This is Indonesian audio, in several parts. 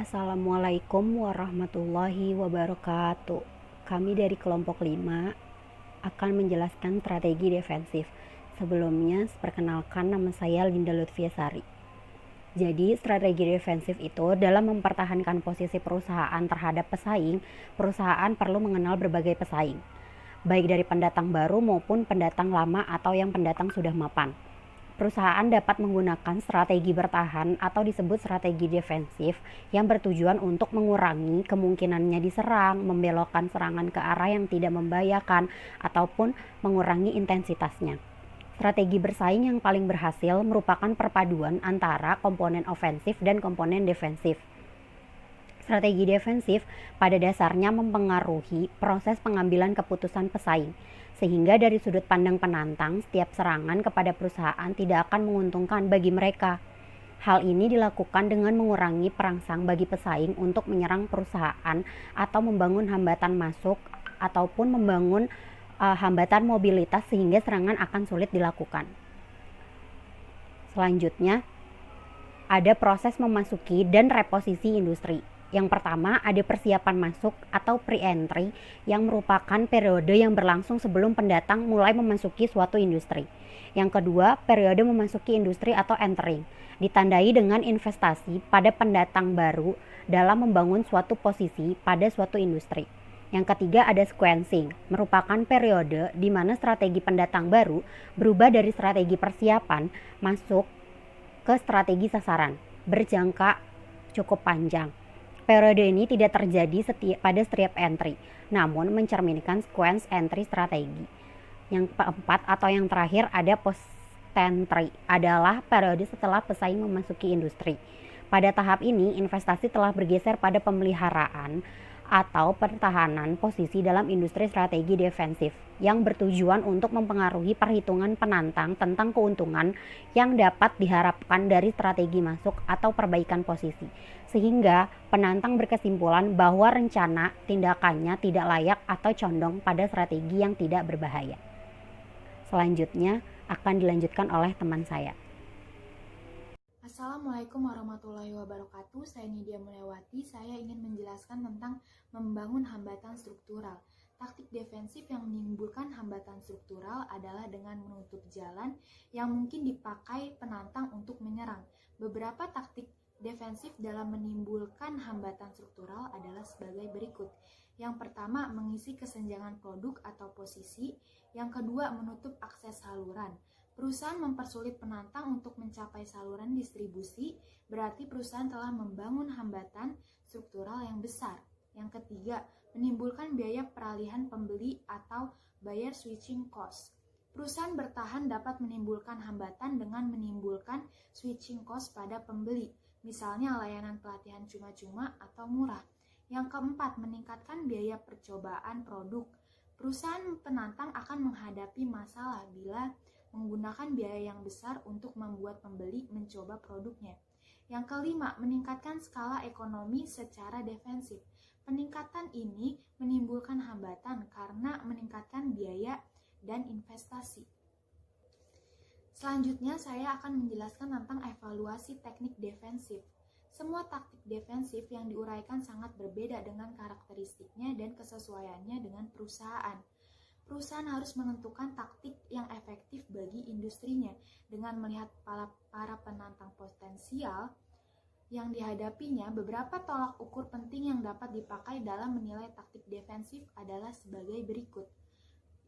Assalamualaikum warahmatullahi wabarakatuh. Kami dari kelompok 5 akan menjelaskan strategi defensif. Sebelumnya, perkenalkan nama saya Linda Lutfiasari. Jadi, strategi defensif itu dalam mempertahankan posisi perusahaan terhadap pesaing, perusahaan perlu mengenal berbagai pesaing, baik dari pendatang baru maupun pendatang lama atau yang pendatang sudah mapan. Perusahaan dapat menggunakan strategi bertahan atau disebut strategi defensif yang bertujuan untuk mengurangi kemungkinannya diserang, membelokkan serangan ke arah yang tidak membahayakan, ataupun mengurangi intensitasnya. Strategi bersaing yang paling berhasil merupakan perpaduan antara komponen ofensif dan komponen defensif. Strategi defensif pada dasarnya mempengaruhi proses pengambilan keputusan pesaing, sehingga dari sudut pandang penantang, setiap serangan kepada perusahaan tidak akan menguntungkan bagi mereka. Hal ini dilakukan dengan mengurangi perangsang bagi pesaing untuk menyerang perusahaan atau membangun hambatan masuk ataupun membangun hambatan mobilitas sehingga serangan akan sulit dilakukan. Selanjutnya, ada proses memasuki dan reposisi industri. Yang pertama, ada persiapan masuk atau pre-entry yang merupakan periode yang berlangsung sebelum pendatang mulai memasuki suatu industri. Yang kedua, periode memasuki industri atau entering, ditandai dengan investasi pada pendatang baru dalam membangun suatu posisi pada suatu industri. Yang ketiga, ada sequencing, merupakan periode di mana strategi pendatang baru berubah dari strategi persiapan masuk ke strategi sasaran, berjangka cukup panjang. Periode ini tidak terjadi pada setiap entry, namun mencerminkan sequence entry strategi. Yang keempat atau yang terakhir ada post-entry, adalah periode setelah pesaing memasuki industri. Pada tahap ini, investasi telah bergeser pada pemeliharaan atau pertahanan posisi dalam industri strategi defensif yang bertujuan untuk mempengaruhi perhitungan penantang tentang keuntungan yang dapat diharapkan dari strategi masuk atau perbaikan posisi, sehingga penantang berkesimpulan bahwa rencana tindakannya tidak layak atau condong pada strategi yang tidak berbahaya. Selanjutnya akan dilanjutkan oleh teman saya. Assalamualaikum warahmatullahi wabarakatuh. Saya Nidia Mulyawati. Saya ingin menjelaskan tentang membangun hambatan struktural. Taktik defensif yang menimbulkan hambatan struktural adalah dengan menutup jalan yang mungkin dipakai penantang untuk menyerang. Beberapa taktik defensif dalam menimbulkan hambatan struktural adalah sebagai berikut. Yang pertama, mengisi kesenjangan produk atau posisi. Yang kedua, menutup akses saluran. Perusahaan mempersulit penantang untuk mencapai saluran distribusi, berarti perusahaan telah membangun hambatan struktural yang besar. Yang ketiga, menimbulkan biaya peralihan pembeli atau buyer switching cost. Perusahaan bertahan dapat menimbulkan hambatan dengan menimbulkan switching cost pada pembeli, misalnya layanan pelatihan cuma-cuma atau murah. Yang keempat, meningkatkan biaya percobaan produk. Perusahaan penantang akan menghadapi masalah bila menggunakan biaya yang besar untuk membuat pembeli mencoba produknya. Yang kelima, meningkatkan skala ekonomi secara defensif. Peningkatan ini menimbulkan hambatan karena meningkatkan biaya dan investasi. Selanjutnya, saya akan menjelaskan tentang evaluasi teknik defensif. Semua taktik defensif yang diuraikan sangat berbeda dengan karakteristiknya dan kesesuaiannya dengan perusahaan. Perusahaan harus menentukan taktik yang efektif bagi industrinya dengan melihat para penantang potensial yang dihadapinya. Beberapa tolak ukur penting yang dapat dipakai dalam menilai taktik defensif adalah sebagai berikut.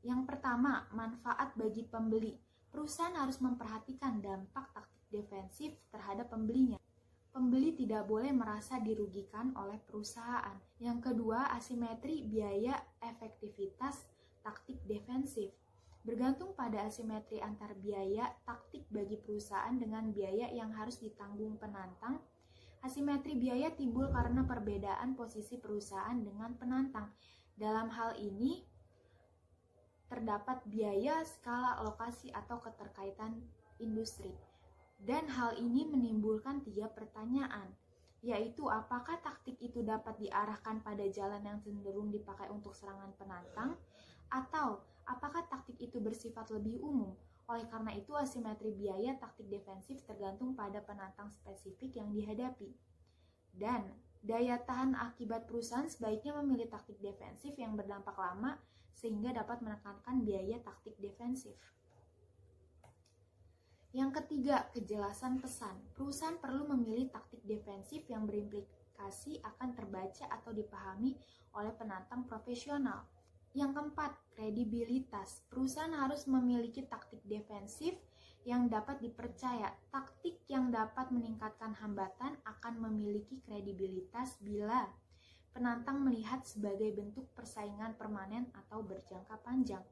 Yang pertama, manfaat bagi pembeli. Perusahaan harus memperhatikan dampak taktik defensif terhadap pembelinya. Pembeli tidak boleh merasa dirugikan oleh perusahaan. Yang kedua, asimetri biaya efektivitas taktik defensif. Bergantung pada asimetri antar biaya taktik bagi perusahaan dengan biaya yang harus ditanggung penantang. Asimetri biaya timbul karena perbedaan posisi perusahaan dengan penantang. Dalam hal ini, terdapat biaya, skala, lokasi, atau keterkaitan industri. Dan hal ini menimbulkan 3 pertanyaan, yaitu apakah taktik itu dapat diarahkan pada jalan yang cenderung dipakai untuk serangan penantang, atau apakah taktik itu bersifat lebih umum. Oleh karena itu, asimetri biaya taktik defensif tergantung pada penantang spesifik yang dihadapi. Dan Daya tahan akibat perusahaan sebaiknya memilih taktik defensif yang berdampak lama sehingga dapat menekankan biaya taktik defensif. Yang ketiga, kejelasan pesan. Perusahaan perlu memilih taktik defensif yang berimplikasi akan terbaca atau dipahami oleh penantang profesional. Yang keempat, kredibilitas. Perusahaan harus memiliki taktik defensif yang dapat dipercaya. Taktik yang dapat meningkatkan hambatan akan memiliki kredibilitas bila penantang melihat sebagai bentuk persaingan permanen atau berjangka panjang.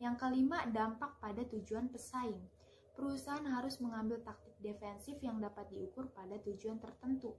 Yang kelima, dampak pada tujuan pesaing. Perusahaan harus mengambil taktik defensif yang dapat diukur pada tujuan tertentu.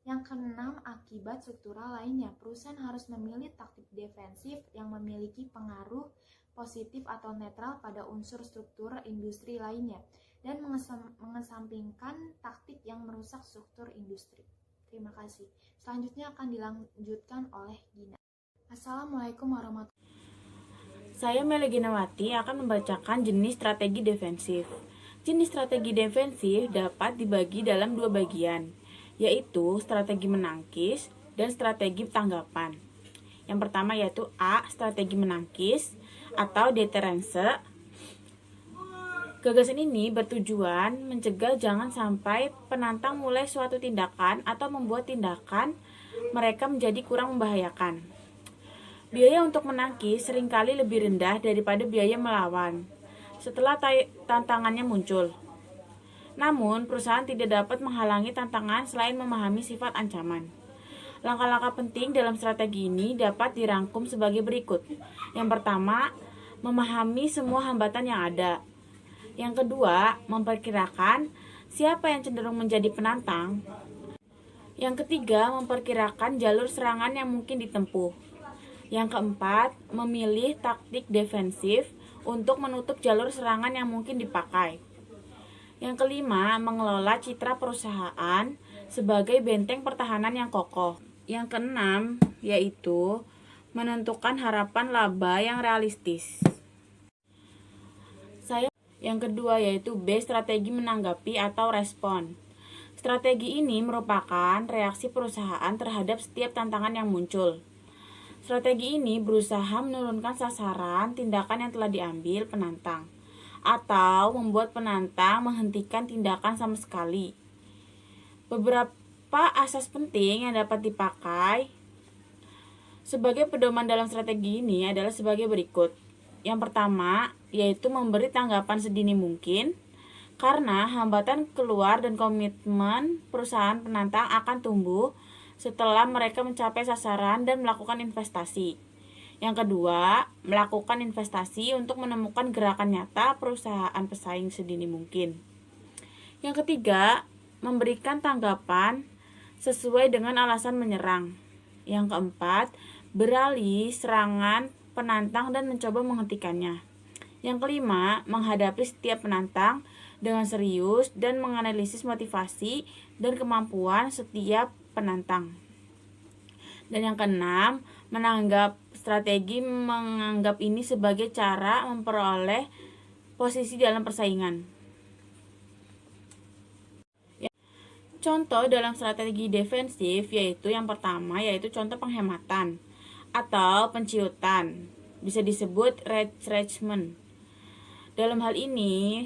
Yang keenam, akibat struktural lainnya. Perusahaan harus memilih taktik defensif yang memiliki pengaruh positif atau netral pada unsur struktur industri lainnya dan mengesampingkan taktik yang merusak struktur industri. Terima kasih. Selanjutnya akan dilanjutkan oleh Gina. Assalamualaikum warahmatullahi wabarakatuh. Saya Meli Ginawati akan membacakan jenis strategi defensif. Jenis strategi defensif dapat dibagi dalam dua bagian, yaitu strategi menangkis dan strategi tanggapan. Yang pertama yaitu A. Strategi menangkis atau deterrence. Gagasan ini bertujuan mencegah jangan sampai penantang mulai suatu tindakan atau membuat tindakan mereka menjadi kurang membahayakan. Biaya untuk menangkis seringkali lebih rendah daripada biaya melawan setelah tantangannya muncul. Namun, perusahaan tidak dapat menghalangi tantangan selain memahami sifat ancaman. Langkah-langkah penting dalam strategi ini dapat dirangkum sebagai berikut. Yang pertama, memahami semua hambatan yang ada. Yang kedua, memperkirakan siapa yang cenderung menjadi penantang. Yang ketiga, memperkirakan jalur serangan yang mungkin ditempuh. Yang keempat, memilih taktik defensif untuk menutup jalur serangan yang mungkin dipakai. Yang kelima, mengelola citra perusahaan sebagai benteng pertahanan yang kokoh. Yang keenam, yaitu menentukan harapan laba yang realistis. Yang kedua, yaitu B. Strategi menanggapi atau respon. Strategi ini merupakan reaksi perusahaan terhadap setiap tantangan yang muncul. Strategi ini berusaha menurunkan sasaran tindakan yang telah diambil penantang atau membuat penantang menghentikan tindakan sama sekali. Beberapa asas penting yang dapat dipakai sebagai pedoman dalam strategi ini adalah sebagai berikut. Yang pertama, yaitu memberi tanggapan sedini mungkin, karena hambatan keluar dan komitmen perusahaan penantang akan tumbuh setelah mereka mencapai sasaran dan melakukan investasi. Yang kedua, melakukan investasi untuk menemukan gerakan nyata perusahaan pesaing sedini mungkin. Yang ketiga, memberikan tanggapan sesuai dengan alasan menyerang. Yang keempat, beralih serangan penantang dan mencoba menghentikannya. Yang kelima, menghadapi setiap penantang dengan serius dan menganalisis motivasi dan kemampuan setiap penantang. Dan yang keenam, menganggap ini sebagai cara memperoleh posisi dalam persaingan. Contoh dalam strategi defensif yaitu yang pertama yaitu contoh penghematan atau penciutan, bisa disebut retrenchment. Dalam hal ini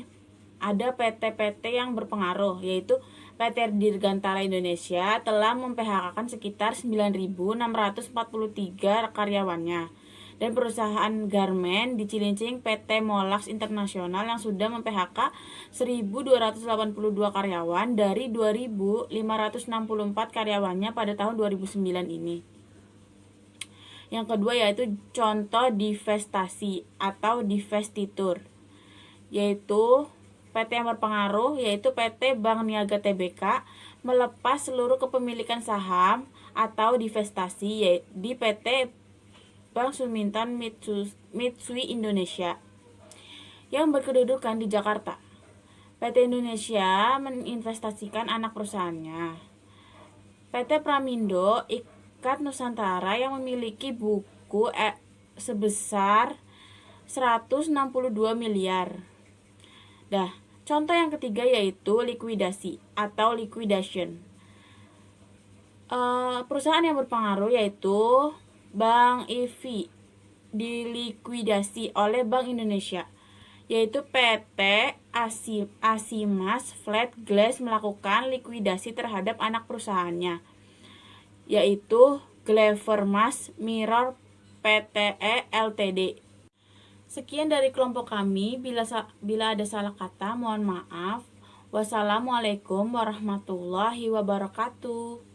ada PT-PT yang berpengaruh, yaitu PT Dirgantara Indonesia telah mem-PHK-kan sekitar 9.643 karyawannya, dan perusahaan garmen di Cilincing PT Mollax Internasional yang sudah mem-PHK 1.282 karyawan dari 2.564 karyawannya pada tahun 2009 ini. Yang kedua yaitu contoh divestasi atau divestitur, yaitu PT yang berpengaruh yaitu PT Bank Niaga Tbk melepas seluruh kepemilikan saham atau divestasi di PT Bank Suminton Mitsui Indonesia yang berkedudukan di Jakarta. PT Indonesia menginvestasikan anak perusahaannya, PT Pramindo Ikat Nusantara yang memiliki buku sebesar 162 miliar. Contoh yang ketiga yaitu likuidasi atau liquidation. Perusahaan yang berpengaruh yaitu Bank IV dilikuidasi oleh Bank Indonesia, yaitu PT Asimas Flat Glass melakukan likuidasi terhadap anak perusahaannya, yaitu Glavermas Mirror Pte Ltd. Sekian dari kelompok kami. Bila ada salah kata, mohon maaf. Wassalamualaikum warahmatullahi wabarakatuh.